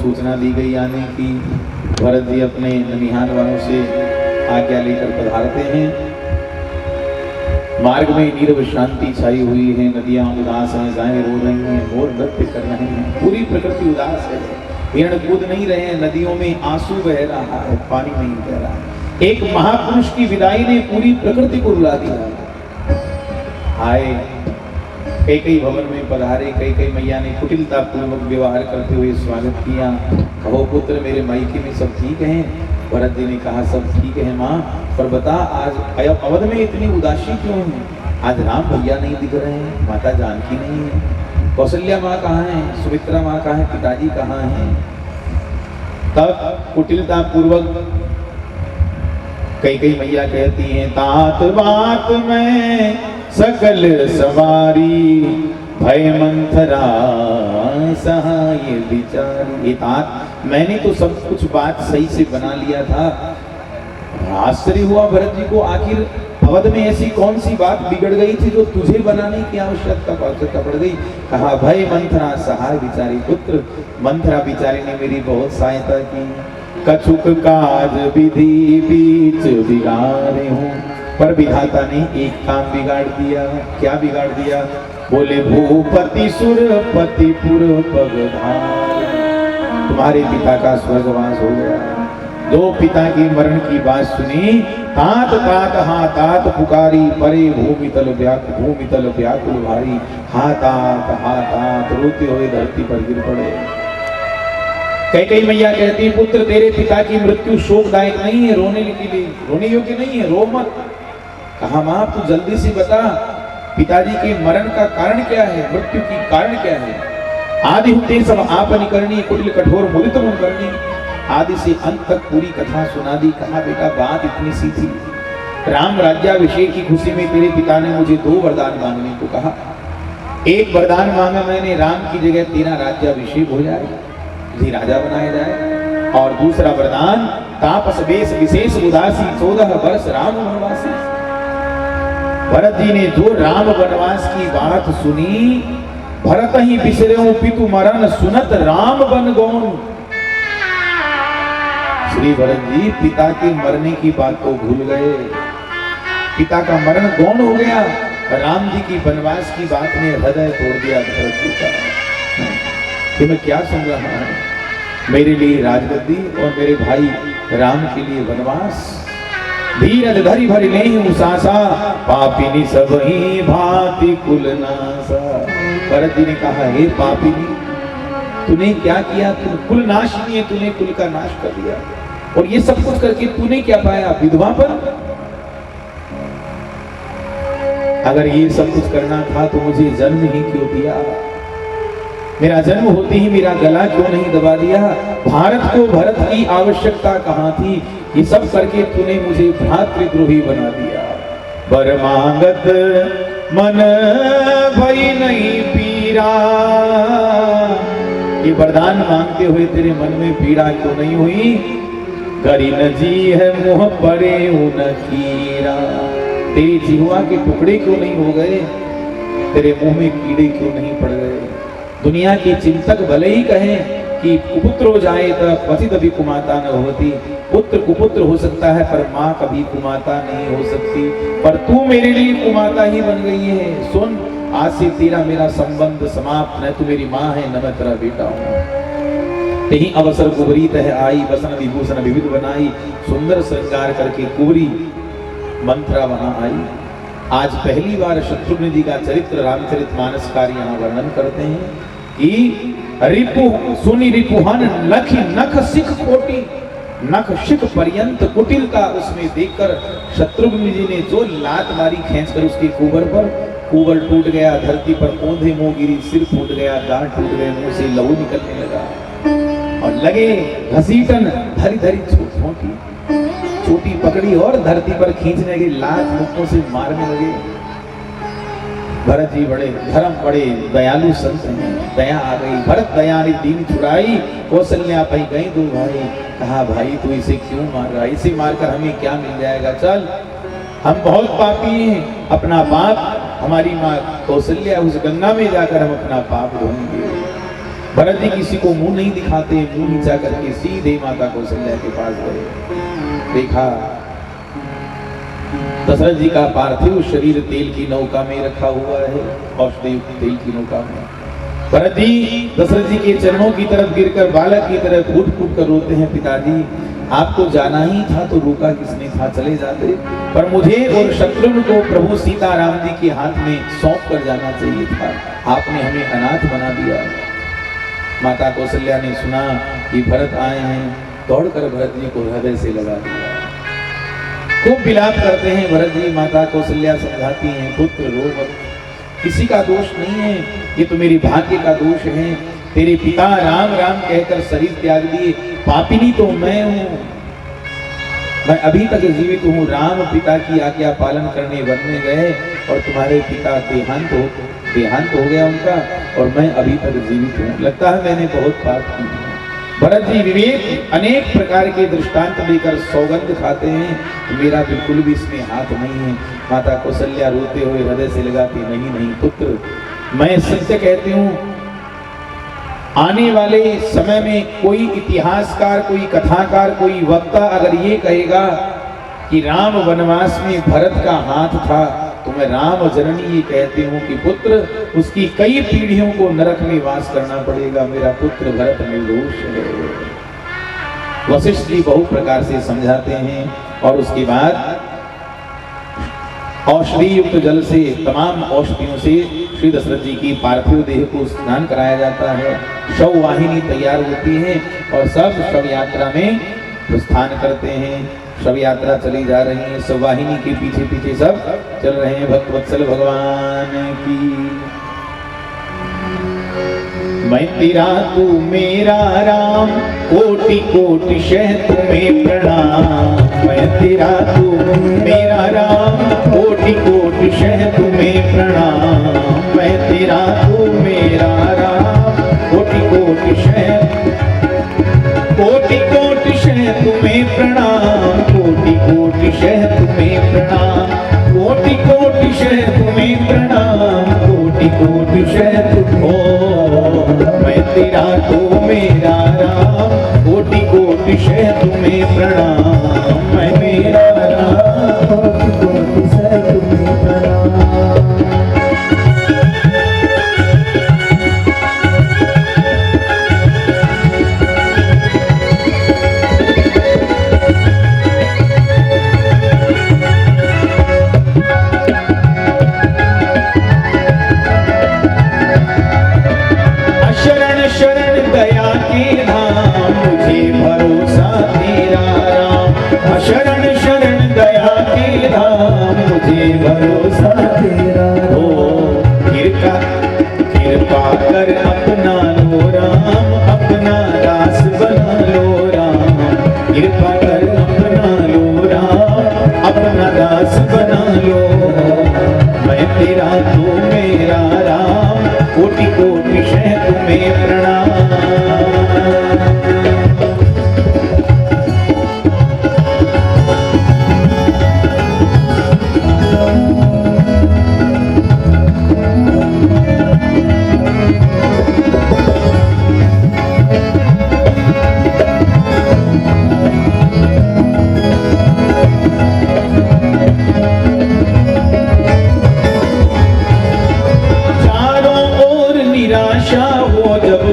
सूचना दी गई आने की। भरत जी अपने ननिहाल वालों से आज्ञा लेकर पधारते हैं। मार्ग में नीरव शांति छाई हुई है, नदियां उदास हैं, गायें रो रही हैं, मोर नृत्य कर रहे हैं, पूरी प्रकृति उदास है। हिरण कूद नहीं रहे हैं, नदियों में आंसू बह रहा है, पानी नहीं बह रहा है। एक महापुरुष की विदाई ने पूरी प्रकृति को रुला दिया। आए कैकेयी भवन में पधारे। कैकेयी मैया ने कुटिलता पूर्वक व्यवहार करते हुए स्वागत किया। कहो पुत्र, मेरे मायके में सब ठीक हैं? भरत जी ने कहा सब ठीक है माँ, पर बता आज अवध में इतनी उदासी क्यों है? आज राम भैया नहीं दिख रहे हैं, माता जानकी नहीं है, कौशल्या माँ कहाँ है, सुमित्रा माँ कहाँ है, पिताजी कहाँ हैं? तब कुटिलता पूर्वक कैकेयी मैया कहती हैं, तात बात में सकल सवारी, भय मंथरा सहाय विचारी। तात, मैंने तो सब कुछ बात सही से बना लिया था। आश्चर्य हुआ भरत जी को, आखिर अवध में ऐसी कौन सी बात बिगड़ गई थी जो तुझे बनाने की आवश्यकता पड़ गई? कहा भय मंथरा सहाय विचारी। पुत्र, मंथरा बिचारी ने मेरी बहुत सहायता की। कछुक काज विधि बीच बिगाड़े हूँ, पर विधाता ने एक काम बिगाड़ दिया। क्या बिगाड़ दिया? बोले भूपति सुरपति पुर पगधार। तुम्हारे पिता का स्वर्गवास हो गया। दो पिता के मरण की बात सुनी, तात तात हाँ तात पुकारी, परे भूमि तल व्याकुल भारी। हाँ तात रोते हुए धरती पर गिर पड़े। कैकेयी मैया कहती, पुत्र तेरे पिता की मृत्यु शोकदायक नहीं है, रोने योग्य नहीं है, रो मत। कहा माँ तू जल्दी से बता, पिताजी के मरण का कारण क्या है, मृत्यु की कारण क्या है? आदि होते सब आपन करनी, कुटिल कठोर मुदित मन करनी। आदि से अंत तक पूरी कथा सुना दी। कहा बेटा बात इतनी सी थी, राम राज्याभिषेक की खुशी में तेरे पिता ने मुझे 2 वरदान मांगने को कहा। एक वरदान मांगा मैंने, राम की जगह तेरा राज्याभिषेक हो जाए, तुझे राजा बनाया जाए। और दूसरा वरदान, तापस वेश विशेष उदासी, 14 वर्ष राम वनवासी। भरत जी ने जो राम वनवास की बात सुनी, भरत ही बिसरे पितु मरण, सुनत राम बन गौन। श्री भरत जी पिता के मरने की बात को भूल गए। पिता का मरण गौण हो गया। राम जी की वनवास की बात ने हृदय तोड़ दिया भरत जी का। कि मैं क्या सुन रहा हूं? मेरे लिए राजगद्दी और मेरे भाई राम के लिए वनवास। धीरज धरि भरि लेहि उसासा, पापिनी सब ही भांति कुल नासा। भरत जी ने कहा, हे पापिनी, तूने क्या किया? तू कुल नाशिनी है, तूने कुल का नाश कर दिया। और ये सब कुछ करके तूने क्या पाया? विधवा पर। अगर ये सब कुछ करना था तो मुझे जन्म ही क्यों दिया? मेरा जन्म होते ही मेरा गला क्यों नहीं दबा दिया? भारत को भरत की आवश्यकता कहाँ थी? ये सब करके तूने मुझे भ्रातृद्रोही बना दिया। वर मांगत मन भई नहीं पीरा। ये वरदान मांगते हुए तेरे मन में पीड़ा क्यों नहीं हुई? करी न जी है मुँह पड़े उन कीड़ा। तेरी जिह्वा के टुकड़े क्यों नहीं हो गए? तेरे मुंह में कीड़े क्यों नहीं पड़ गए? दुनिया के चिंतक भले ही कहें कि कुपुत्र हो जाए तो पतित भी कुमाता न होती। पुत्र कुपुत्र हो सकता है पर माँ कभी कुमाता नहीं हो सकती। पर तू मेरे लिए कुमाता ही बन गई है। सुन, आज से तेरा मेरा संबंध समाप्त। न तू मेरी माँ है, न मैं तेरा बेटा हूँ। तेही अवसर कुबरी तह आई, बसन विभूषण विविध बनाई। सुंदर श्रृंगार करके कुबरी मंत्रा वहां आई। आज पहली बार शत्रुघ्न जी का चरित्र रामचरितमानस कार्य यहाँ वर्णन करते हैं कि रिपु सुनि रिपुहन लखि नख सिख कोटि, नख शिख पर्यंत कुटिलता उसमें देखकर शत्रुघ्न जी ने जो लात मारी खींचकर उसके कुबर पर, कुबर टूट गया, धरती पर औंधे मुंह गिरी, सिर फूट गया, दांत टूट गए, मुंह से लहू निकलने लगा और लगे घसीटन। धरी धरी छोटी पकड़ी और धरती पर खींचने की लात मुक्कों से मारने लगे। भरत जी बड़े धर्म बड़े दयालु संत हैं, दया आ गई। भरत दया ने दीन छुड़ाई, कौशल्या पई गई 2 भाई। कहा भाई तू इसे क्यों मार रहा है? इसे मारकर हमें क्या मिल जाएगा? चल, हम बहुत पापी हैं, अपना पाप हमारी माँ कौशल्या उस गंगा में जाकर हम अपना पाप धोएंगे। भरत जी किसी को मुंह नहीं दिखाते, मुंह नीचा करके सीधे माता कौशल्या के पास गए। देखा दशरथ जी का पार्थिव शरीर तेल की नौका में रखा हुआ है, औषधि युक्त तेल की नौका में। भरत जी दशरथ जी के चरणों की तरफ गिरकर बालक की तरफ फूट फूट कर रोते हैं, पिताजी आपको जाना ही था तो रोका किसने था, चले जाते, पर मुझे और शत्रुघ्न को प्रभु सीताराम जी के हाथ में सौंप कर जाना चाहिए था, आपने हमें अनाथ बना दिया। माता कौशल्या ने सुना कि भरत आए हैं, दौड़कर भरत जी को हृदय से लगा दिया। खूब विलाप करते हैं भरत जी, माता कौशल्या समझाती हैं, पुत्र रो मत, किसी का दोष नहीं है, ये तो मेरी भाग्य का दोष है। तेरे पिता राम राम कहकर शरीर त्याग दिए, पापिनी तो मैं हूं, मैं अभी तक जीवित हूं। राम पिता की आज्ञा पालन करने वन में गए और तुम्हारे पिता देहांत हो गया उनका, और मैं अभी तक जीवित हूं, लगता है मैंने बहुत पाप की। भरत जी विवेक अनेक प्रकार के दृष्टांत देकर सौगंध खाते हैं, मेरा बिल्कुल भी इसमें हाथ नहीं है। माता कौशल्या रोते हुए हृदय से लगाती, नहीं पुत्र, मैं सत्य कहती हूँ, आने वाले समय में कोई इतिहासकार, कोई कथाकार, कोई वक्ता अगर ये कहेगा कि राम वनवास में भरत का हाथ था, तो मैं राम जननी ये कहती हूँ कि पुत्र, उसकी कई पीढ़ियों को नरक में वास करना पड़ेगा, मेरा पुत्र भरत निर्दोष है। वशिष्ठ जी बहु प्रकार से समझाते हैं, और उसके बाद औषधि युक्त जल से, तमाम औषधियों से श्री दशरथ जी की पार्थिव देह को स्नान कराया जाता है। शव वाहिनी तैयार होती है और सब शव यात्रा में प्रस्थान करते हैं। शव यात्रा चली जा रही है, शव वाहिनी के पीछे पीछे सब चल रहे हैं। भक्तवत्सल भगवान की। मैं तेरा तू मेरा राम, कोटि कोटि शह तुम्हें प्रणाम। मैं तेरा तू मेरा राम, कोटि कोटि शह तुम्हें प्रणाम। मैं तेरा तू मेरा राम, कोटि कोटि शह तुम्हें प्रणाम। कोटि कोटि शह तुम्हें प्रणाम। कोटि कोटि शह तुम्हें प्रणाम। कोटि कोटि शह मैं तेरा तू मेरा राम, कोटि कोटि शह तुम्हें प्रणाम। मैं मेरा राम, कोटि कोटि शह तुम्हें प्रणाम। शरण शरण दया के धाम, मुझे भरोसा तेरा हो। कृपा कर अपना लो राम, अपना दास बना लो राम। कृपा कर अपना लो राम, अपना दास बना लो। मैं तेरा तू मेरा राम, कोटि कोटि शह तुम्हें प्रणाम।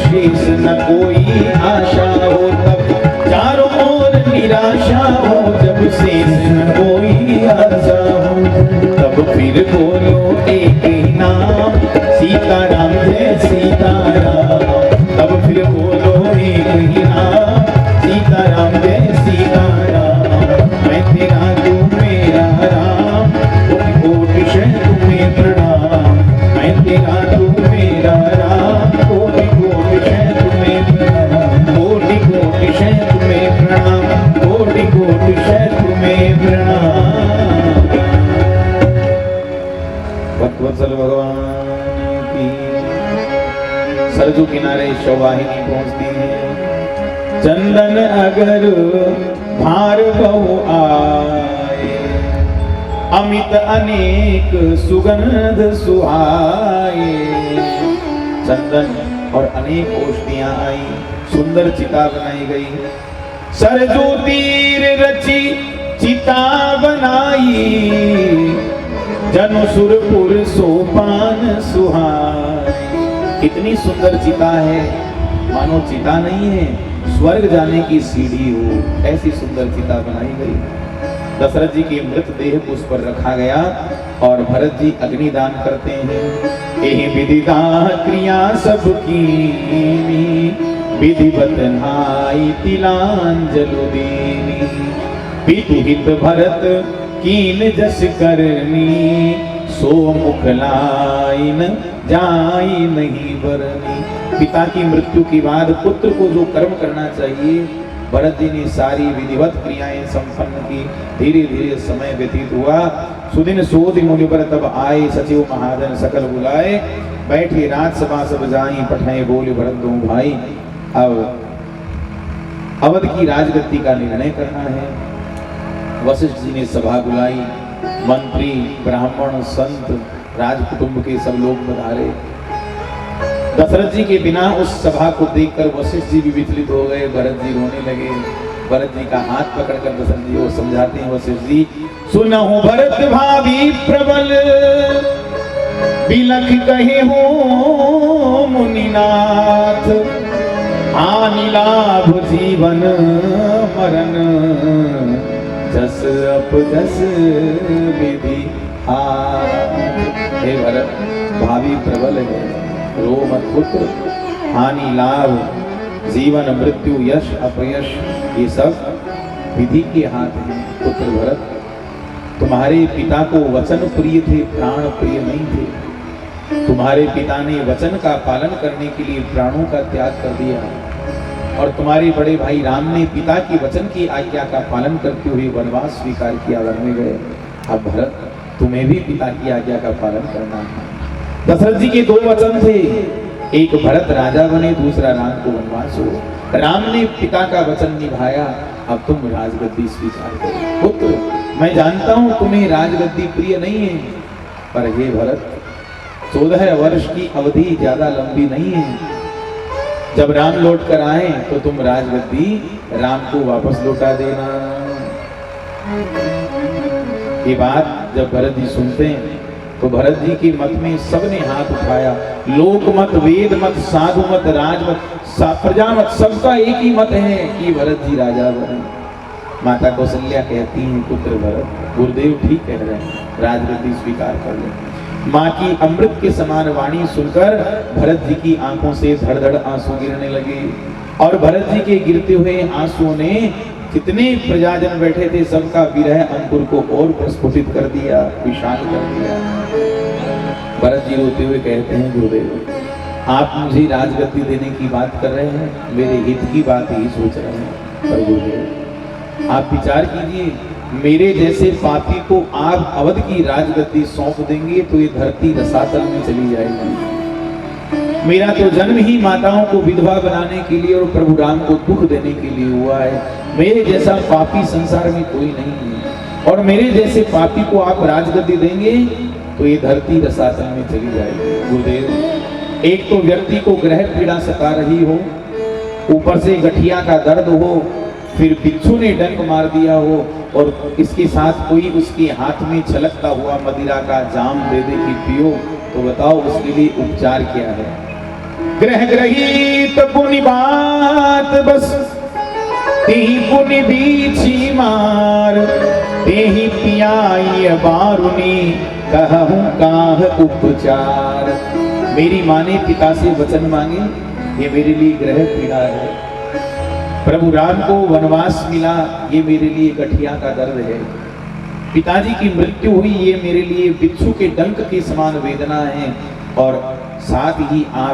शेष न कोई आशा हो तब, चारों ओर निराशा हो जब शेष न कोई आशा हो, तब फिर बोलो एक ही नाम, सीताराम जय सीताराम। तब फिर बोलो एक ही नाम, सीताराम जय सीताराम। मैं तेरा तू मेरा राम, कोटि कोटि शह तुम्हें प्रणाम। मैं तेरा तू मेरा राम, कोटि कोटि शह तुम्हें प्रणाम। कोटि कोटि शह तुम्हें प्रणाम। कोटि कोटि शह तुम्हें प्रणाम। भक्तवत्सल भगवान की। सरजू किनारे शववाहिनी पहुंचती है। चंदन अगर भार बहु आए, अमित अनेक सुगंध सुहाए। चंदन और अनेक औषधियां आई, सुंदर चिता बनाई गई। सरजू तीर रची चिता बनाई, जनु सुरपुर सोपान सुहाई। इतनी सुंदर चिता है, मानो चिता नहीं है, स्वर्ग जाने की सीढ़ी हो, ऐसी सुंदर चिता बनाई गई। दशरथ जी के मृतदेह को उस पर रखा गया और भरत जी अग्निदान करते हैं। यही विधिदान क्रिया सबकी, विधिवत नाई तिलांजलि दीनी। पितु हित भरत कीन जस करनी, सो मुख लाइन जाई नहीं बरनी। पिता की मृत्यु के बाद पुत्र को जो कर्म करना चाहिए, भरत जी ने सारी विधिवत क्रियाएं संपन्न की। धीरे धीरे समय व्यतीत हुआ। सुदिन सोधि मुनि पर तब आए, सचिव महाजन सकल बुलाए। बैठे राजसभा सब जाई, पठाए बोले भरत दो भाई। अब अवध की राजगद्दी का निर्णय करना है। वशिष्ठ जी ने सभा बुलाई, मंत्री ब्राह्मण संत राजकुटुंब के सब लोग पधारे। दशरथ जी के बिना उस सभा को देखकर वशिष्ठ जी भी विचलित हो गए। भरत जी रोने लगे। भरत जी का हाथ पकड़कर दशरथ जी को समझाते हैं, वशिष्ठ जी सुनहु भरत भावी प्रबल, बिलख कहे हो मुनिनाथ। हानि लाभ जीवन मरण, जस अपजस विधि हाथ। हे भरत, भावी प्रबल है, रो मत पुत्र। हानि लाभ जीवन मृत्यु यश अपयश ये सब विधि के हाथ हैं। पुत्र भरत, तुम्हारे पिता को वचन प्रिय थे, प्राण प्रिय नहीं थे। तुम्हारे पिता ने वचन का पालन करने के लिए प्राणों का त्याग कर दिया और तुम्हारे बड़े भाई राम ने पिता की वचन की आज्ञा का पालन करते हुए वनवास स्वीकार किया, वन में गए। अब भरत, तुम्हें भी पिता की आज्ञा का पालन करना है। दशरथ जी के दो वचन थे, एक भरत राजा बने, दूसरा राम को वनवास हो। राम ने पिता का वचन निभाया, अब तुम राजगद्दी स्वीकार करो। पुत्र, मैं जानता हूं तुम्हें राजगद्दी प्रिय नहीं है, पर हे भरत, 14 वर्ष की अवधि ज्यादा लंबी नहीं है। जब राम लौट कर आए तो तुम राजगद्दी राम को वापस लौटा देना। ये बात जब भरत जी सुनते हैं तो भरत जी के मत में सबने हाथ उठाया। लोक मत, वेद मत, साधु मत, राज मत, प्रजा मत, सबका एक ही मत है कि भरत जी राजा बने। माता कौशल्या कहती हैं, पुत्र भरत, गुरुदेव ठीक कह रहे हैं, राजगद्दी स्वीकार कर ले। माँ की अमृत के समान वाणी सुनकर भरत जी की आंखों से धड़ धड़ आंसू गिरने लगे और भरत जी के गिरते हुए आंसुओं ने जितने प्रजाजन बैठे थे सबका विरह अंकुर को और प्रस्फुटित कर दिया, विशाल कर दिया। भरत जी रोते हुए कहते हैं, गुरुदेव, आप मुझे राजगद्दी देने की बात कर रहे हैं, मेरे हित की बात ही सोच रहे हैं, पर गुरुदेव आप विचार कीजिए, मेरे जैसे पापी को आप अवध की राजगद्दी सौंप देंगे तो ये धरती रसातल में चली जाएगी। मेरा तो जन्म ही माताओं को विधवा बनाने के लिए और प्रभु राम को दुख देने के लिए हुआ है। मेरे जैसा पापी संसार में कोई नहीं है और मेरे जैसे पापी को आप राजगद्दी देंगे तो ये धरती रसातल में चली जाएगी। गुरुदेव, एक तो व्यक्ति को ग्रह पीड़ा सता रही हो, ऊपर से गठिया का दर्द हो, फिर बिच्छू ने डंक मार दिया हो और इसके साथ कोई उसके हाथ में छलकता हुआ मदिरा का जाम दे दे कि पियो, तो बताओ उसके लिए उपचार क्या है? ग्रह ग्रहित पुनि बात बस, तेहि पुनि बीछी मार, तेहि पियाई बारुनी, कहूं काह उपचार। मेरी माँ ने पिता से वचन मांगे, ये मेरे लिए ग्रह पीड़ा है। प्रभु राम को वनवास मिला, ये मेरे लिए गठिया का दर्द है। पिताजी की मृत्यु हुई, ये मेरे लिए बिच्छू के डंक के समान वेदना है। और साथ ही आप